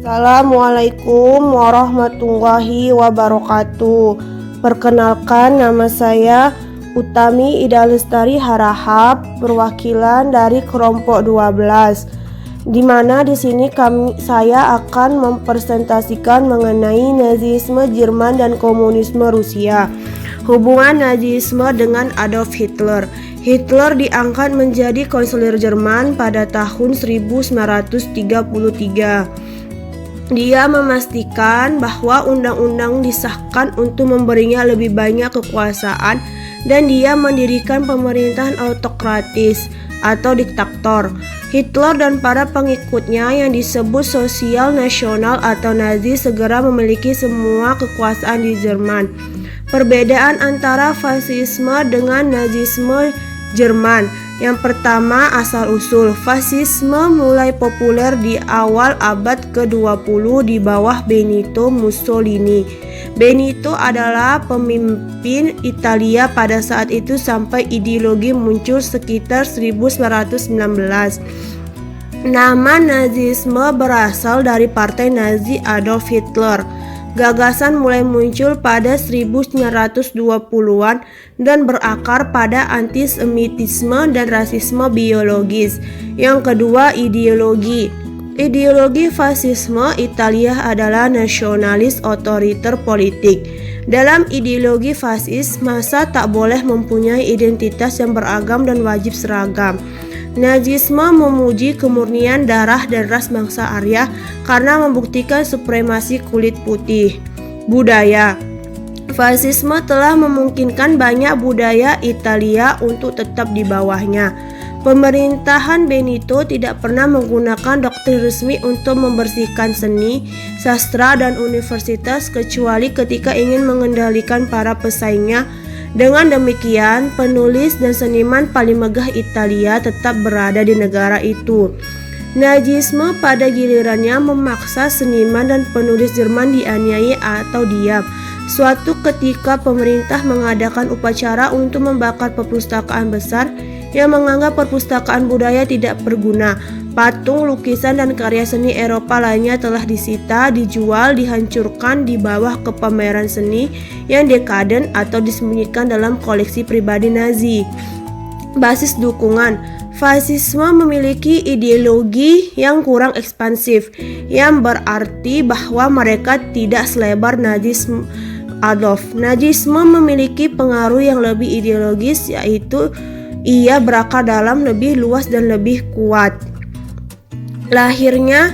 Assalamualaikum warahmatullahi wabarakatuh. Perkenalkan, nama saya Utami Ida Lestari Harahap, perwakilan dari kelompok 12. Di mana di sini saya akan mempresentasikan mengenai Nazisme Jerman dan komunisme Rusia. Hubungan Nazisme dengan Adolf Hitler. Hitler diangkat menjadi kanselir Jerman pada tahun 1933. Dia memastikan bahwa undang-undang disahkan untuk memberinya lebih banyak kekuasaan, dan dia mendirikan pemerintahan autokratis atau diktator. Hitler dan para pengikutnya yang disebut sosial nasional atau Nazi segera memiliki semua kekuasaan di Jerman. Perbedaan antara fasisme dengan Nazisme Jerman. Yang pertama, asal-usul. Fasisme mulai populer di awal abad ke-20 di bawah Benito Mussolini. Benito adalah pemimpin Italia pada saat itu sampai ideologi muncul sekitar 1919. Nama Nazisme berasal dari partai Nazi Adolf Hitler. Gagasan mulai muncul pada 1920-an dan berakar pada antisemitisme dan rasisme biologis. Yang kedua, ideologi. Ideologi fasisme Italia adalah nasionalis otoriter politik. Dalam ideologi fasis, massa tak boleh mempunyai identitas yang beragam dan wajib seragam. Nazisme memuji kemurnian darah dan ras bangsa Arya karena membuktikan supremasi kulit putih. Budaya. Fasisme telah memungkinkan banyak budaya Italia untuk tetap di bawahnya. Pemerintahan Benito tidak pernah menggunakan doktrin resmi untuk membersihkan seni, sastra, dan universitas kecuali ketika ingin mengendalikan para pesaingnya. Dengan demikian, penulis dan seniman paling megah Italia tetap berada di negara itu. Nazisme pada gilirannya memaksa seniman dan penulis Jerman dianiaya atau diam. Suatu ketika pemerintah mengadakan upacara untuk membakar perpustakaan besar yang menganggap perpustakaan budaya tidak berguna. Patung, lukisan, dan karya seni Eropa lainnya telah disita, dijual, dihancurkan, dibawa ke pameran seni yang dekaden atau disembunyikan dalam koleksi pribadi Nazi. Basis dukungan. Fasisme memiliki ideologi yang kurang ekspansif, yang berarti bahwa mereka tidak selebar Nazisme Adolf. Nazisme memiliki pengaruh yang lebih ideologis, yaitu ia berakar dalam, lebih luas, dan lebih kuat. Lahirnya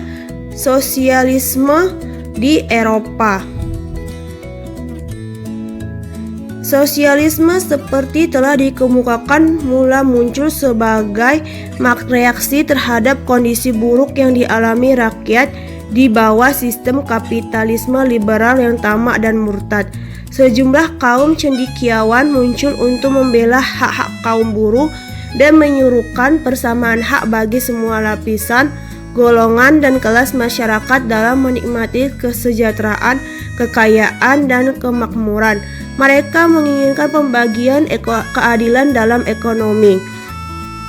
sosialisme di Eropa. Sosialisme seperti telah dikemukakan mula muncul sebagai reaksi terhadap kondisi buruk yang dialami rakyat di bawah sistem kapitalisme liberal yang tamak dan murtad. Sejumlah kaum cendekiawan muncul untuk membela hak-hak kaum buruh dan menyuruhkan persamaan hak bagi semua lapisan, golongan, dan kelas masyarakat dalam menikmati kesejahteraan, kekayaan, dan kemakmuran. Mereka menginginkan pembagian keadilan dalam ekonomi.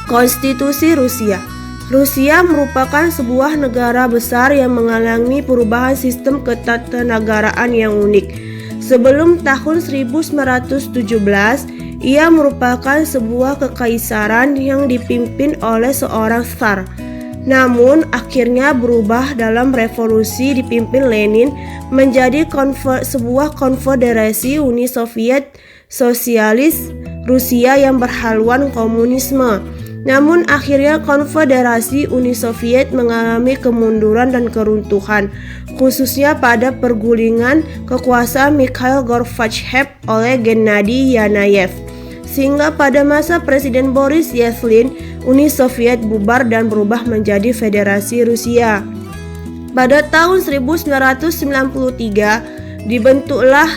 Konstitusi Rusia. Rusia merupakan sebuah negara besar yang mengalami perubahan sistem ketatanegaraan yang unik. Sebelum tahun 1917, ia merupakan sebuah kekaisaran yang dipimpin oleh seorang tsar. Namun akhirnya berubah dalam revolusi dipimpin Lenin menjadi sebuah konfederasi Uni Soviet Sosialis Rusia yang berhaluan komunisme. Namun akhirnya konfederasi Uni Soviet mengalami kemunduran dan keruntuhan, khususnya pada pergulingan kekuasaan Mikhail Gorbachev oleh Gennady Yanayev. Sehingga pada masa Presiden Boris Yeltsin, Uni Soviet bubar dan berubah menjadi Federasi Rusia. Pada tahun 1993, dibentuklah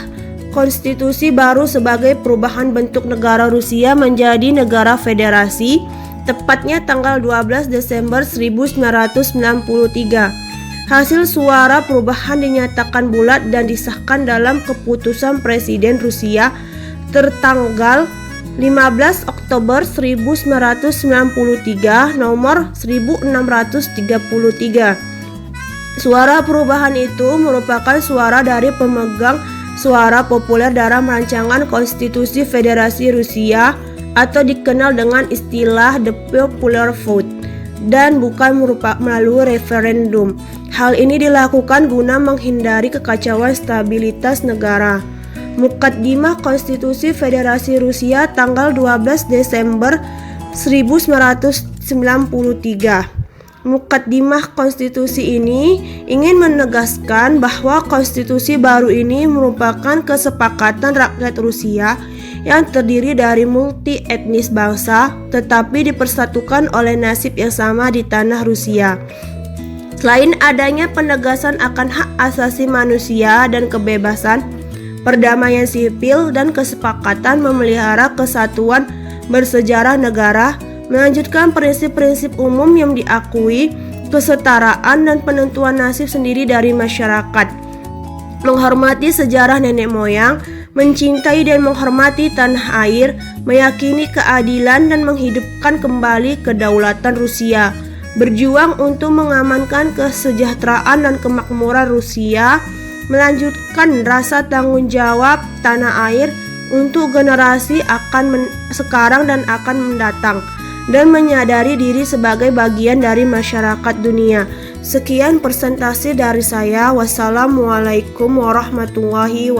konstitusi baru sebagai perubahan bentuk negara Rusia menjadi negara federasi, tepatnya tanggal 12 Desember 1993. Hasil suara perubahan dinyatakan bulat dan disahkan dalam keputusan Presiden Rusia tertanggal 15 Oktober 1993 nomor 1633. Suara perubahan itu merupakan suara dari pemegang suara populer dalam rancangan konstitusi Federasi Rusia atau dikenal dengan istilah the popular vote dan bukan melalui referendum. Hal ini dilakukan guna menghindari kekacauan stabilitas negara. Mukaddimah Konstitusi Federasi Rusia tanggal 12 Desember 1993. Mukaddimah konstitusi ini ingin menegaskan bahwa konstitusi baru ini merupakan kesepakatan rakyat Rusia yang terdiri dari multi etnis bangsa tetapi dipersatukan oleh nasib yang sama di tanah Rusia. Selain adanya penegasan akan hak asasi manusia dan kebebasan, perdamaian sipil dan kesepakatan memelihara kesatuan bersejarah negara, melanjutkan prinsip-prinsip umum yang diakui, kesetaraan dan penentuan nasib sendiri dari masyarakat, menghormati sejarah nenek moyang, mencintai dan menghormati tanah air, meyakini keadilan dan menghidupkan kembali kedaulatan Rusia, berjuang untuk mengamankan kesejahteraan dan kemakmuran Rusia, melanjutkan rasa tanggung jawab tanah air untuk generasi sekarang dan akan mendatang, dan menyadari diri sebagai bagian dari masyarakat dunia. Sekian presentasi dari saya. Wassalamualaikum warahmatullahi wabarakatuh.